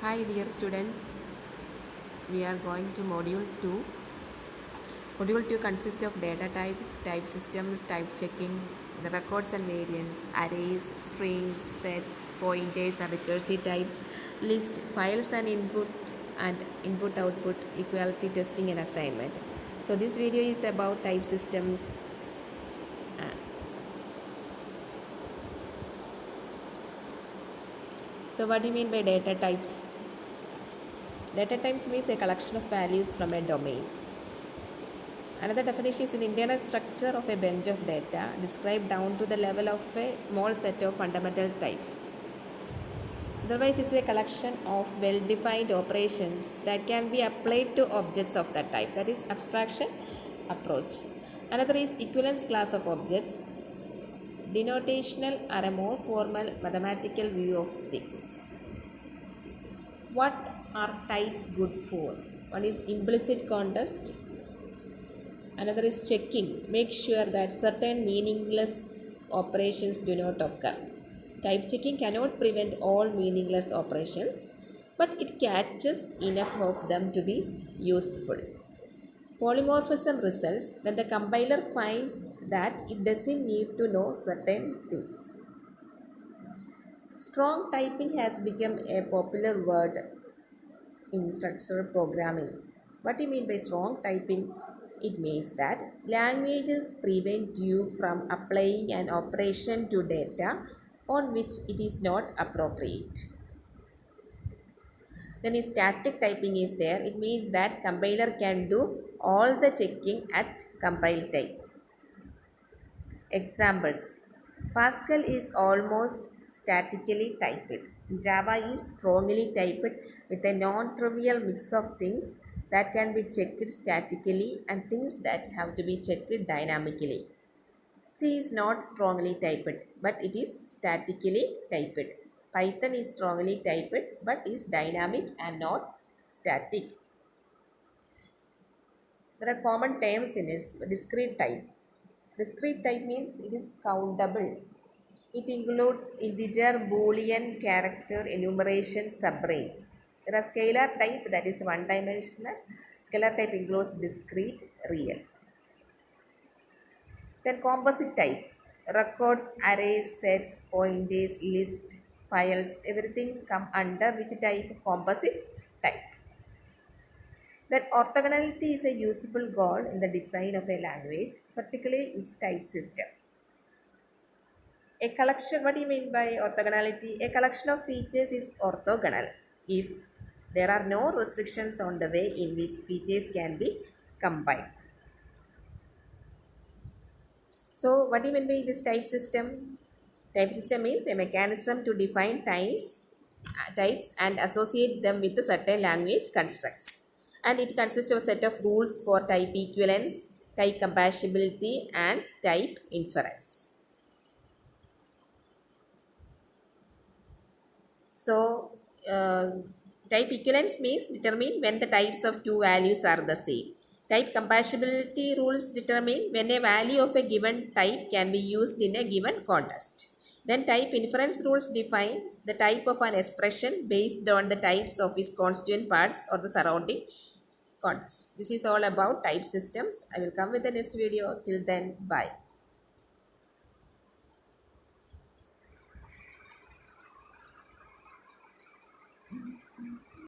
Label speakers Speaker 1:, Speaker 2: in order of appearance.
Speaker 1: Hi dear students, we are going to module 2. Module 2 consists of data types, type systems, type checking, the records and variants, arrays, strings, sets, pointers and recursive types, list, files and input output, equality testing and assignment. So this video is about type systems. So what do you mean by data types? Data types means a collection of values from a domain. Another definition is an internal structure of a bunch of data described down to the level of a small set of fundamental types. Otherwise, it's a collection of well-defined operations that can be applied to objects of that type. That is abstraction approach. Another is equivalence class of objects, denotational or a more formal mathematical view of things. What are types good for? One is implicit context. Another is checking. Make sure that certain meaningless operations do not occur. Type checking cannot prevent all meaningless operations, but it catches enough of them to be useful. Polymorphism results when the compiler finds that it doesn't need to know certain things. Strong typing has become a popular word in structured programming. What do you mean by strong typing? It means that languages prevent you from applying an operation to data on which it is not appropriate. Then static typing is there. It means that compiler can do all the checking at compile time. Examples: Pascal is almost statically typed. Java is strongly typed with a non-trivial mix of things that can be checked statically and things that have to be checked dynamically. C is not strongly typed but it is statically typed. Python is strongly typed but is dynamic and not static. There are common terms in this discrete type. Discrete type means it is countable. It includes integer, boolean, character, enumeration, subrange. There are scalar type that is one dimensional. Scalar type includes discrete, real. Then composite type. Records, arrays, sets, pointers, list, files, everything come under which type? Composite type. That orthogonality is a useful goal in the design of a language, particularly its type system. A collection, what do you mean by orthogonality? A collection of features is orthogonal if there are no restrictions on the way in which features can be combined. So, what do you mean by this type system? Type system means a mechanism to define types and associate them with certain language constructs. And it consists of a set of rules for type equivalence, type compatibility, and type inference. So, type equivalence means determine when the types of two values are the same. Type compatibility rules determine when a value of a given type can be used in a given context. Then type inference rules define the type of an expression based on the types of its constituent parts or the surrounding context. This is all about type systems. I will come with the next video. Till then, bye.